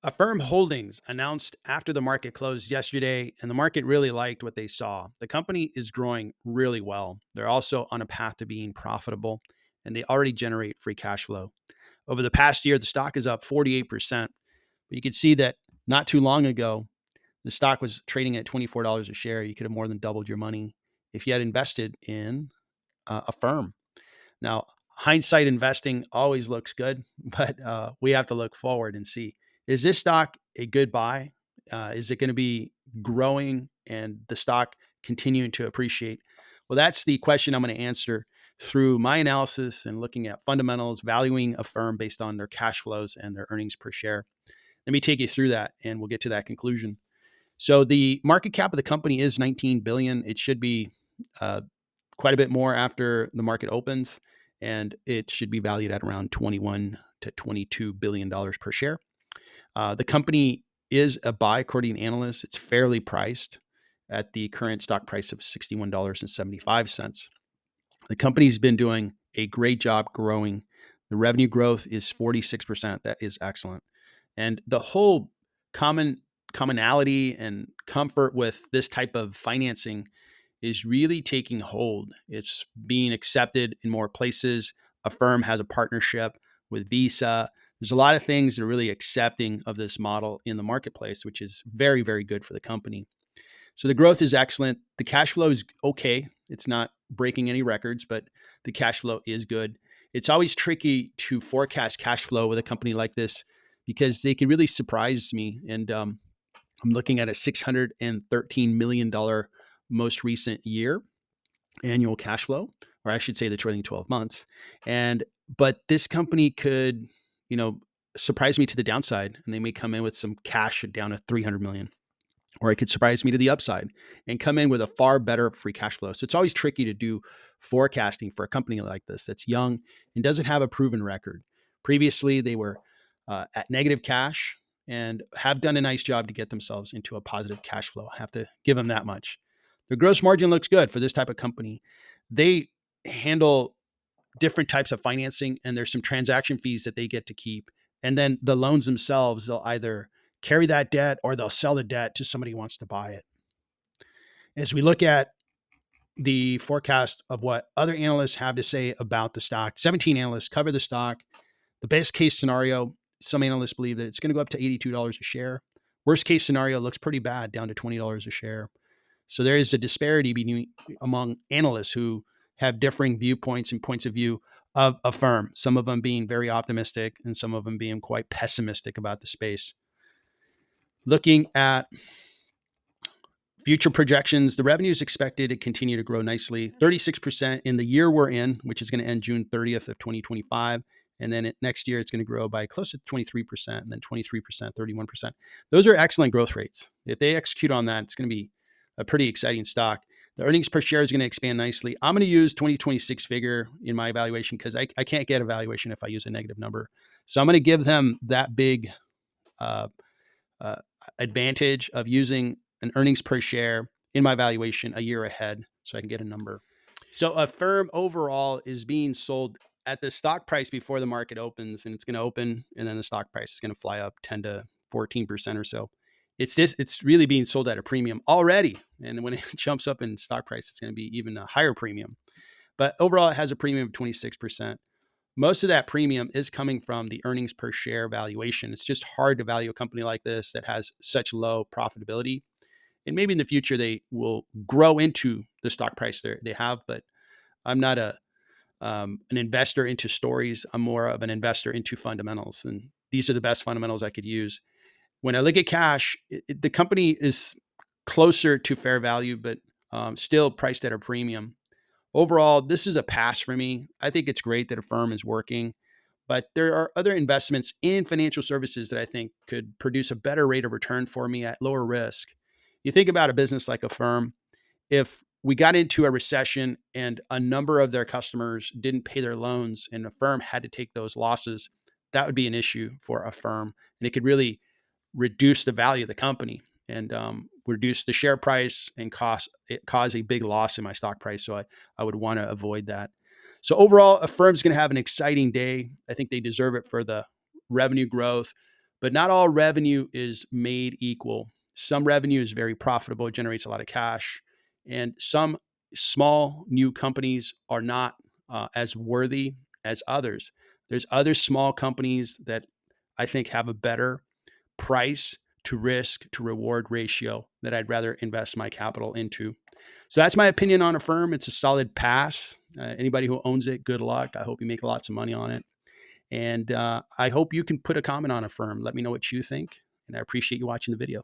Affirm Holdings announced after the market closed yesterday, and the market really liked what they saw. The company is growing really well. They're also on a path to being profitable, and they already generate free cash flow. Over the past year, the stock is up 48%. But you can see that not too long ago, the stock was trading at $24 a share. You could have more than doubled your money if you had invested in Affirm. Now, hindsight investing always looks good, but we have to look forward and see, is this stock a good buy? Is it going to be growing and the stock continuing to appreciate? Well, that's the question I'm going to answer through my analysis and looking at fundamentals, valuing a firm based on their cash flows and their earnings per share. Let me take you through that and we'll get to that conclusion. So the market cap of the company is 19 billion. It should be uh, quite a bit more after the market opens, and it should be valued at around 21 to 22 billion dollars per share. The company is a buy according to analysts. It's fairly priced at the current stock price of $61.75. The company's been doing a great job growing. The revenue growth is 46%. That is excellent. And the whole commonality and comfort with this type of financing is really taking hold. It's being accepted in more places. Affirm has a partnership with Visa. There's a lot of things that are really accepting of this model in the marketplace, which is very, very good for the company. So the growth is excellent. The cash flow is okay. It's not breaking any records, but the cash flow is good. It's always tricky to forecast cash flow with a company like this because they can really surprise me. And I'm looking at a $613 million most recent year annual cash flow, or I should say the trailing 12 months. And but this company could, you know, surprise me to the downside, and they may come in with some cash down to 300 million, or it could surprise me to the upside and come in with a far better free cash flow. So it's always tricky to do forecasting for a company like this that's young and doesn't have a proven record. Previously, they were at negative cash and have done a nice job to get themselves into a positive cash flow. I have to give them that much. The gross margin looks good for this type of company. They handle different types of financing, and there's some transaction fees that they get to keep. And then the loans themselves, they'll either carry that debt or they'll sell the debt to somebody who wants to buy it. As we look at the forecast of what other analysts have to say about the stock, 17 analysts cover the stock. The best case scenario, some analysts believe that it's going to go up to $82 a share. Worst case scenario looks pretty bad, down to $20 a share. So there is a disparity among analysts who have differing viewpoints and points of view of a firm, some of them being very optimistic and some of them being quite pessimistic about the space. Looking at future projections, the revenue is expected to continue to grow nicely, 36% in the year we're in, which is going to end June 30th of 2025. And then next year, it's going to grow by close to 23%, and then 23%, 31%. Those are excellent growth rates. If they execute on that, it's going to be a pretty exciting stock. The earnings per share is going to expand nicely. I'm going to use 2026 figure in my evaluation because I can't get a valuation if I use a negative number. So I'm going to give them that big uh, uh, advantage of using an earnings per share in my valuation a year ahead so I can get a number. So a firm overall is being sold at the stock price before the market opens, and it's going to open, and then the stock price is going to fly up 10 to 14% or so. It's really being sold at a premium already. And when it jumps up in stock price, it's going to be even a higher premium. But overall, it has a premium of 26%. Most of that premium is coming from the earnings per share valuation. It's just hard to value a company like this that has such low profitability. And maybe in the future, they will grow into the stock price they have. But I'm not an investor into stories. I'm more of an investor into fundamentals. And these are the best fundamentals I could use. When I look at cash, the company is closer to fair value, but still priced at a premium. Overall, this is a pass for me. I think it's great that a firm is working, but there are other investments in financial services that I think could produce a better rate of return for me at lower risk. You think about a business like a firm, if we got into a recession and a number of their customers didn't pay their loans and a firm had to take those losses, that would be an issue for a firm. And it could really reduce the value of the company and reduce the share price and cause a big loss in my stock price. So I would want to avoid that. So overall, a firm's going to have an exciting day. I think they deserve it for the revenue growth, But not all revenue is made equal. Some revenue is very profitable, it generates a lot of cash, and some small new companies are not as worthy as others. There's other small companies that I think have a better price to risk to reward ratio that I'd rather invest my capital into. So that's my opinion on Affirm. It's a solid pass. Anybody who owns it, good luck. I hope you make lots of money on it. And I hope you can put a comment on Affirm. Let me know what you think. And I appreciate you watching the video.